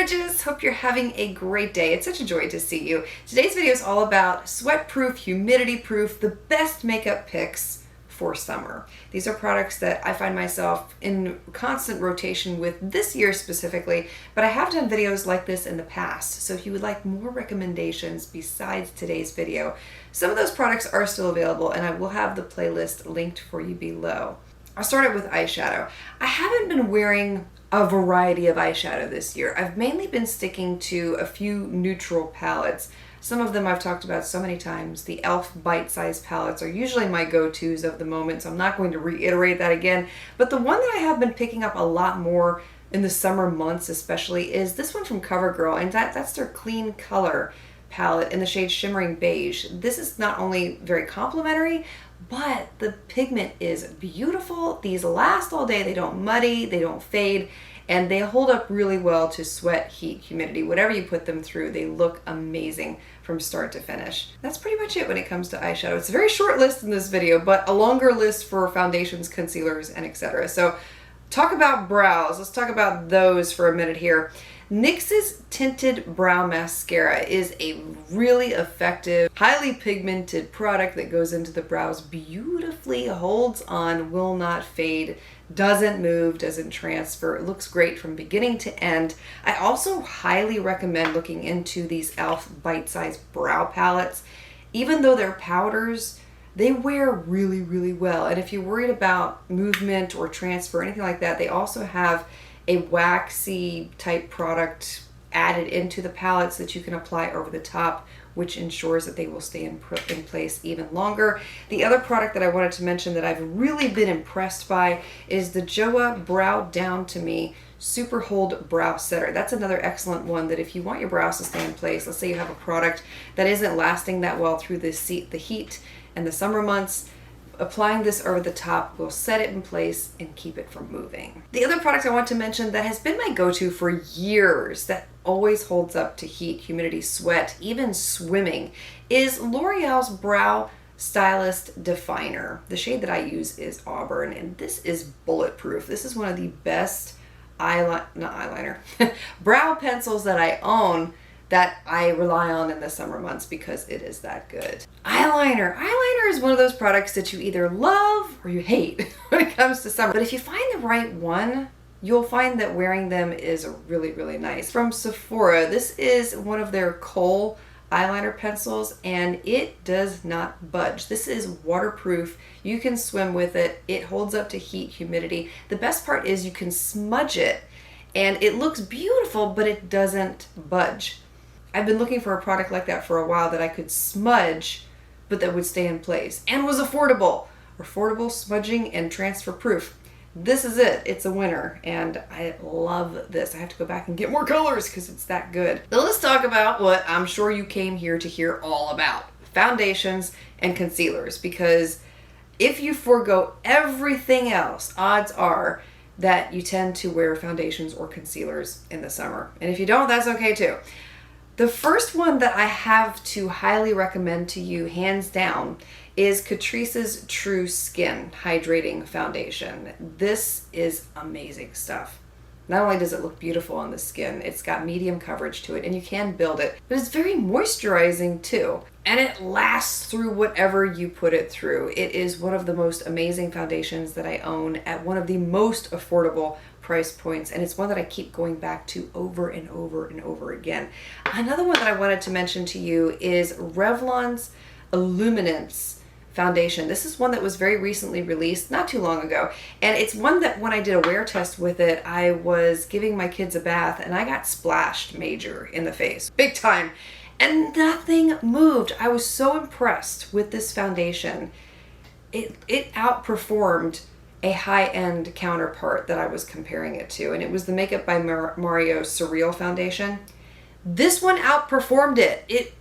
gorgeous. Hope you're having a great day. It's such a joy to see you. Today's video is all about sweat-proof, humidity-proof, the best makeup picks for summer. These are products that I find myself in constant rotation with this year specifically, but I have done videos like this in the past. So if you would like more recommendations besides today's video, some of those products are still available and I will have the playlist linked for you below. I'll start it with eyeshadow. I haven't been wearing a variety of eyeshadow this year. I've mainly been sticking to a few neutral palettes. Some of them I've talked about so many times. The e.l.f. bite-sized palettes are usually my go-tos of the moment, so I'm not going to reiterate that again. But the one that I have been picking up a lot more in the summer months especially is this one from Covergirl, and that's their clean color palette in the shade Shimmering Beige. This is not only very complimentary, but the pigment is beautiful. These last all day. They don't muddy, they don't fade, and they hold up really well to sweat, heat, humidity. Whatever you put them through, they look amazing from start to finish. That's pretty much it when it comes to eyeshadow. It's a very short list in this video, but a longer list for foundations, concealers, and etc. So talk about brows. Let's talk about those for a minute here. NYX's Tinted Brow Mascara is a really effective, highly pigmented product that goes into the brows beautifully, holds on, will not fade, doesn't move, doesn't transfer. It looks great from beginning to end. I also highly recommend looking into these e.l.f. bite-sized brow palettes. Even though they're powders, they wear really, really well. And if you're worried about movement or transfer or anything like that, they also have a waxy type product added into the palettes that you can apply over the top, which ensures that they will stay in place even longer. The other product that I wanted to mention that I've really been impressed by is the JOA Brow Down to Me Super Hold Brow Setter. That's another excellent one that if you want your brows to stay in place, let's say you have a product that isn't lasting that well through the heat and the summer months, applying this over the top will set it in place and keep it from moving. The other product I want to mention that has been my go-to for years, that always holds up to heat, humidity, sweat, even swimming, is L'Oreal's Brow Stylist Definer. The shade that I use is Auburn, and this is bulletproof. This is one of the best brow pencils that I own, that I rely on in the summer months because it is that good. Eyeliner. Eyeliner is one of those products that you either love or you hate when it comes to summer. But if you find the right one, you'll find that wearing them is really, really nice. From Sephora, this is one of their Kohl eyeliner pencils, and it does not budge. This is waterproof. You can swim with it. It holds up to heat, humidity. The best part is you can smudge it, and it looks beautiful, but it doesn't budge. I've been looking for a product like that for a while that I could smudge, but that would stay in place and was affordable. Affordable, smudging, and transfer proof. This is it. It's a winner, and I love this. I have to go back and get more colors because it's that good. Now let's talk about what I'm sure you came here to hear all about. Foundations and concealers, because if you forego everything else, odds are that you tend to wear foundations or concealers in the summer. And if you don't, that's okay too. The first one that I have to highly recommend to you, hands down, is Catrice's TrueSkin Hydrating Foundation. This is amazing stuff. Not only does it look beautiful on the skin, it's got medium coverage to it, and you can build it, but it's very moisturizing too. And it lasts through whatever you put it through. It is one of the most amazing foundations that I own at one of the most affordable price points, and it's one that I keep going back to over and over and over again. Another one that I wanted to mention to you is Revlon's Illuminance foundation. This is one that was very recently released, not too long ago, and it's one that when I did a wear test with it, I was giving my kids a bath and I got splashed major in the face, big time, and nothing moved. I was so impressed with this foundation. It outperformed a high-end counterpart that I was comparing it to, and it was the Makeup by Mario Surreal foundation. This one outperformed it.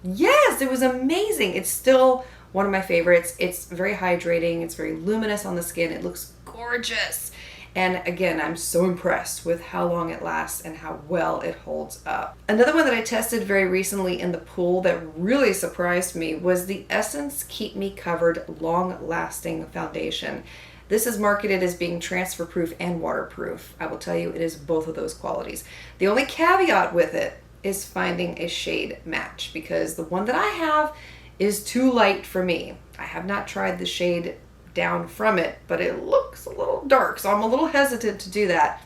Yes, it was amazing. It's still one of my favorites. It's very hydrating. It's very luminous on the skin. It looks gorgeous. And again, I'm so impressed with how long it lasts and how well it holds up. Another one that I tested very recently in the pool that really surprised me was the Essence Keep Me Covered Long Lasting Foundation. This is marketed as being transfer proof and waterproof. I will tell you, it is both of those qualities. The only caveat with it is finding a shade match, because the one that I have is too light for me. I have not tried the shade down from it, but it looks a little dark, so I'm a little hesitant to do that.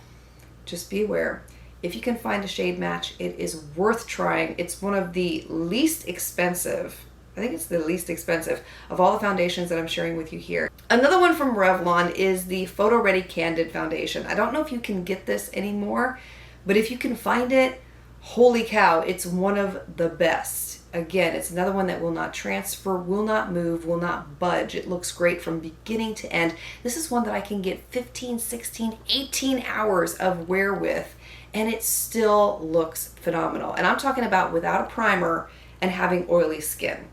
Just be aware, if you can find a shade match, it is worth trying. It's one of the least expensive, I think it's the least expensive of all the foundations that I'm sharing with you here. Another one from Revlon is the Photo Ready Candid Foundation. I don't know if you can get this anymore, but if you can find it, holy cow, it's one of the best. Again, it's another one that will not transfer, will not move, will not budge. It looks great from beginning to end. This is one that I can get 15, 16, 18 hours of wear with, and it still looks phenomenal. And I'm talking about without a primer and having oily skin.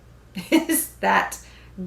Is that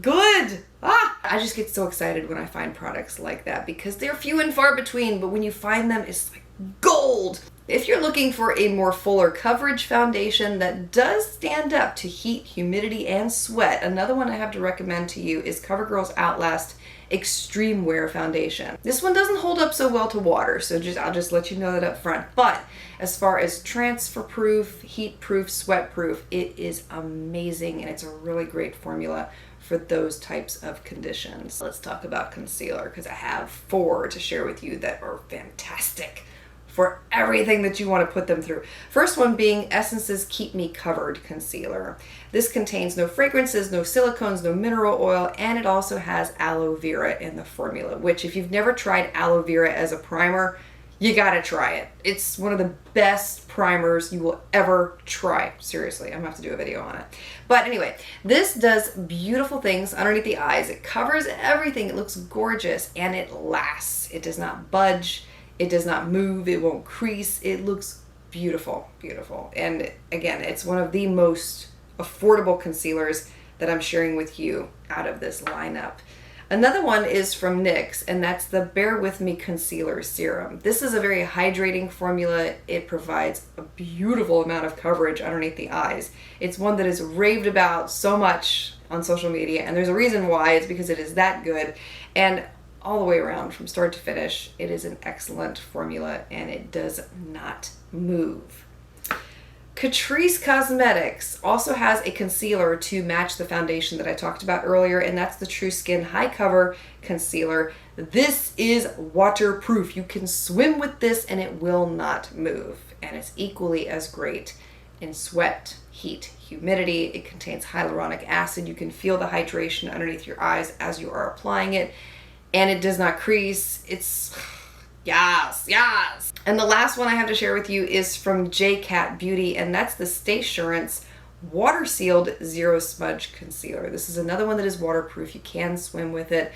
good? I just get so excited when I find products like that because they're few and far between, but when you find them, it's like gold. If you're looking for a more fuller coverage foundation that does stand up to heat, humidity, and sweat, another one I have to recommend to you is CoverGirl's Outlast Extreme Wear Foundation. This one doesn't hold up so well to water, so I'll just let you know that up front. But as far as transfer proof, heat proof, sweat proof, it is amazing, and it's a really great formula for those types of conditions. Let's talk about concealer, because I have 4 to share with you that are fantastic for everything that you want to put them through. First one being Essence's Keep Me Covered Concealer. This contains no fragrances, no silicones, no mineral oil, and it also has aloe vera in the formula, which if you've never tried aloe vera as a primer, you gotta try it. It's one of the best primers you will ever try. Seriously, I'm gonna have to do a video on it. But anyway, this does beautiful things underneath the eyes. It covers everything. It looks gorgeous, and it lasts. It does not budge. It does not move, it won't crease. It looks beautiful, beautiful. And again, it's one of the most affordable concealers that I'm sharing with you out of this lineup. Another one is from NYX, and that's the Bear With Me Concealer Serum. This is a very hydrating formula. It provides a beautiful amount of coverage underneath the eyes. It's one that is raved about so much on social media, and there's a reason why. It's because it is that good. And all the way around, from start to finish, it is an excellent formula, and it does not move. Catrice Cosmetics also has a concealer to match the foundation that I talked about earlier, and that's the TrueSkin High Cover Concealer. This is waterproof. You can swim with this and it will not move, and it's equally as great in sweat, heat, humidity. It contains hyaluronic acid. You can feel the hydration underneath your eyes as you are applying it. And it does not crease. It's, yes, yes. And the last one I have to share with you is from J-Cat Beauty, and that's the Staysurance Water Sealed Zero Smudge Concealer. This is another one that is waterproof. You can swim with it.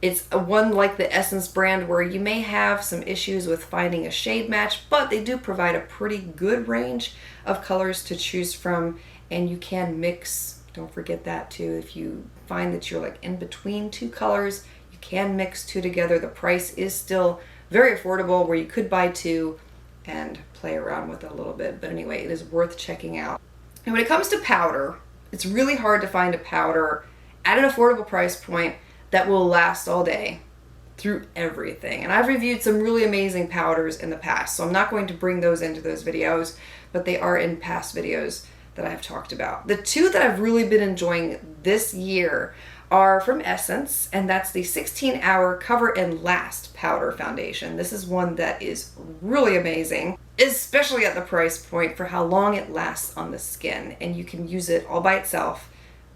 It's a one like the Essence brand where you may have some issues with finding a shade match, but they do provide a pretty good range of colors to choose from, and you can mix. Don't forget that too. If you find that you're like in between 2 colors, can mix 2 together. The price is still very affordable, where you could buy 2 and play around with it a little bit. But anyway, it is worth checking out. And when it comes to powder, it's really hard to find a powder at an affordable price point that will last all day through everything. And I've reviewed some really amazing powders in the past, so I'm not going to bring those into those videos, but they are in past videos that I've talked about. The 2 that I've really been enjoying this year are from Essence, and that's the 16-Hour Cover and Last Powder Foundation. This is one that is really amazing, especially at the price point for how long it lasts on the skin, and you can use it all by itself.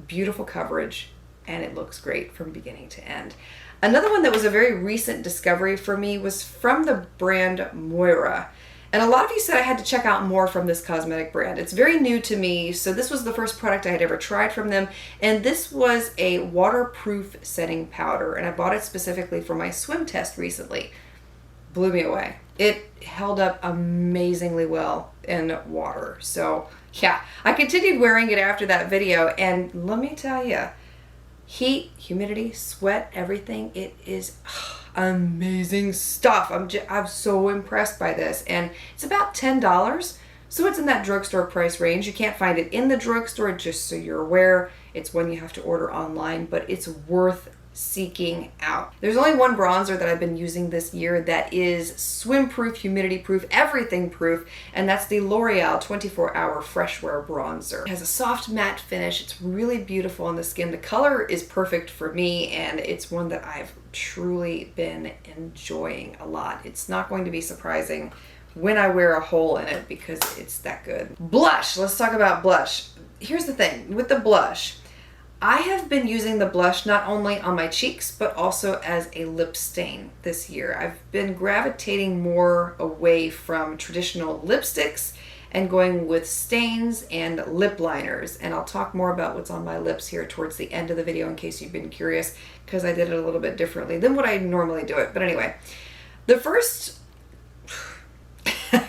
Beautiful coverage, and it looks great from beginning to end. Another one that was a very recent discovery for me was from the brand Moira. And a lot of you said I had to check out more from this cosmetic brand. It's very new to me, so this was the first product I had ever tried from them. And this was a waterproof setting powder, and I bought it specifically for my swim test recently. Blew me away. It held up amazingly well in water. So yeah, I continued wearing it after that video, and let me tell you, Heat, humidity, sweat, everything. It is amazing stuff. I'm so impressed by this. And it's about $10. So it's in that drugstore price range. You can't find it in the drugstore, just so you're aware. It's one you have to order online, but it's worth seeking out. There's only one bronzer that I've been using this year that is swim proof, humidity proof, everything proof, and that's the L'Oreal 24-Hour Fresh Wear Bronzer. It has a soft matte finish. It's really beautiful on the skin. The color is perfect for me, and it's one that I've truly been enjoying a lot. It's not going to be surprising when I wear a hole in it because it's that good. Blush. Let's talk about blush. Here's the thing with the blush. I have been using the blush not only on my cheeks, but also as a lip stain this year. I've been gravitating more away from traditional lipsticks and going with stains and lip liners. And I'll talk more about what's on my lips here towards the end of the video in case you've been curious, because I did it a little bit differently than what I normally do it. But anyway, the first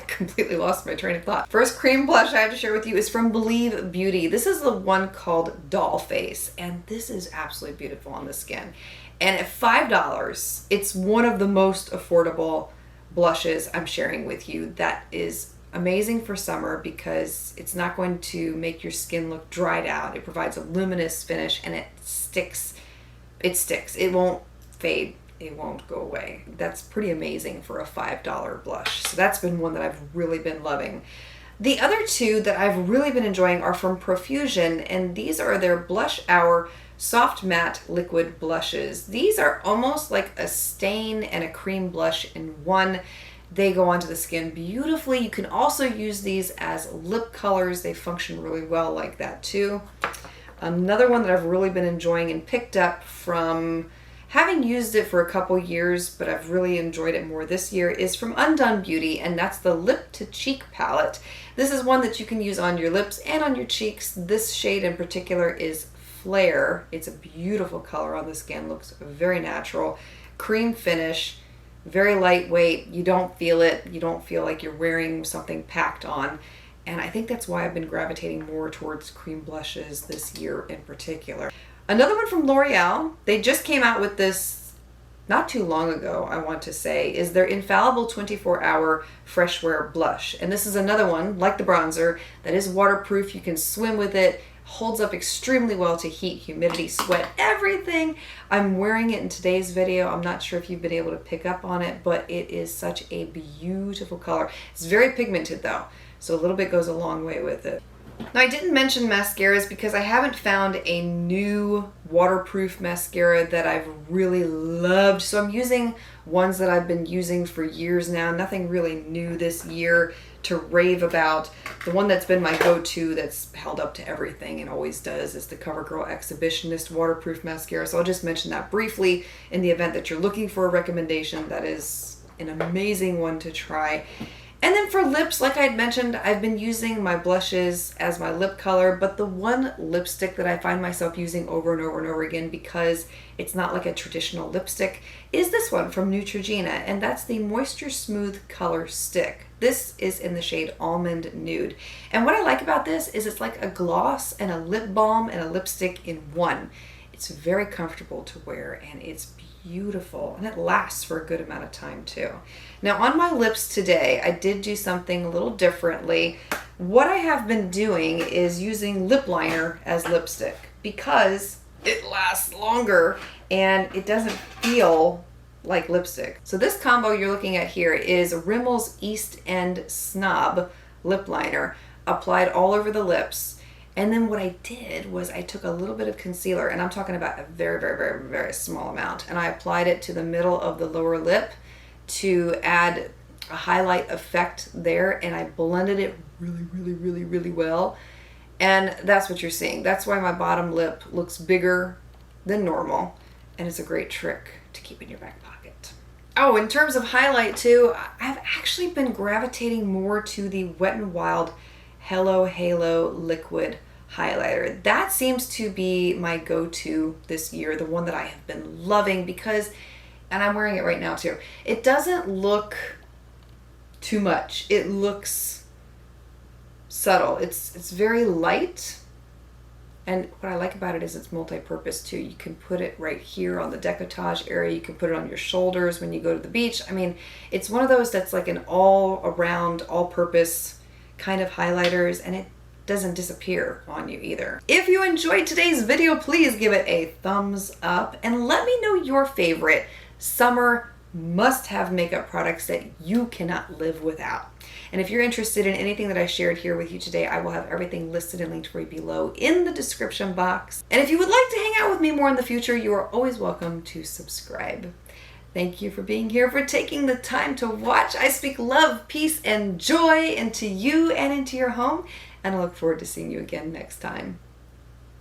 completely lost my train of thought. First cream blush I have to share with you is from Blvd. This is the one called Dollface, and this is absolutely beautiful on the skin. And at $5, it's one of the most affordable blushes I'm sharing with you. That is amazing for summer because it's not going to make your skin look dried out. It provides a luminous finish and it sticks. It sticks. It won't fade. It won't go away. That's pretty amazing for a $5 blush. So that's been one that I've really been loving. The other two that I've really been enjoying are from Profusion, and these are their Blush Hour Soft Matte Liquid Blushes. These are almost like a stain and a cream blush in one. They go onto the skin beautifully. You can also use these as lip colors. They function really well like that too. Another one that I've really been enjoying and picked up from having used it for a couple years, but I've really enjoyed it more this year, is from Undone Beauty, and that's the Lip to Cheek palette. This is one that you can use on your lips and on your cheeks. This shade in particular is Flare. It's a beautiful color on the skin, looks very natural. Cream finish, very lightweight. You don't feel it. You don't feel like you're wearing something packed on. And I think that's why I've been gravitating more towards cream blushes this year in particular. Another one from L'Oreal, they just came out with this not too long ago, I want to say, is their Infallible 24-Hour Fresh Wear Blush. And this is another one, like the bronzer, that is waterproof. You can swim with it, holds up extremely well to heat, humidity, sweat, everything. I'm wearing it in today's video. I'm not sure if you've been able to pick up on it, but it is such a beautiful color. It's very pigmented though, so a little bit goes a long way with it. Now, I didn't mention mascaras because I haven't found a new waterproof mascara that I've really loved. So I'm using ones that I've been using for years now. Nothing really new this year to rave about. The one that's been my go-to that's held up to everything and always does is the Covergirl Exhibitionist Waterproof Mascara. So I'll just mention that briefly in the event that you're looking for a recommendation. That is an amazing one to try. And then for lips, like I had mentioned, I've been using my blushes as my lip color, but the one lipstick that I find myself using over and over and over again because it's not like a traditional lipstick is this one from Neutrogena, and that's the Moisture Smooth Color Stick. This is in the shade Almond Nude. And what I like about this is it's like a gloss and a lip balm and a lipstick in one. It's very comfortable to wear and it's beautiful, and it lasts for a good amount of time too. Now on my lips today, I did do something a little differently. What I have been doing is using lip liner as lipstick because it lasts longer and it doesn't feel like lipstick. So this combo you're looking at here is Rimmel's East End Snob lip liner applied all over the lips. And then what I did was I took a little bit of concealer, and I'm talking about a very, very, very, very small amount, and I applied it to the middle of the lower lip to add a highlight effect there, and I blended it really, really, really, really well. And that's what you're seeing. That's why my bottom lip looks bigger than normal, and it's a great trick to keep in your back pocket. Oh, in terms of highlight too, I've actually been gravitating more to the Wet n Wild Hello Halo Liquid Highlighter. That seems to be my go-to this year, the one that I have been loving because, and I'm wearing it right now too, it doesn't look too much. It looks subtle. It's very light And what I like about it is it's multi-purpose too. You can put it right here on the decolletage area. You can put it on your shoulders when you go to the beach. I mean, it's one of those that's like an all-around, all-purpose kind of highlighters, and it doesn't disappear on you either. If you enjoyed today's video, please give it a thumbs up and let me know your favorite summer must-have makeup products that you cannot live without. And if you're interested in anything that I shared here with you today, I will have everything listed and linked for you below in the description box. And if you would like to hang out with me more in the future, you are always welcome to subscribe. Thank you for being here, for taking the time to watch. I speak love, peace, and joy into you and into your home, and I look forward to seeing you again next time.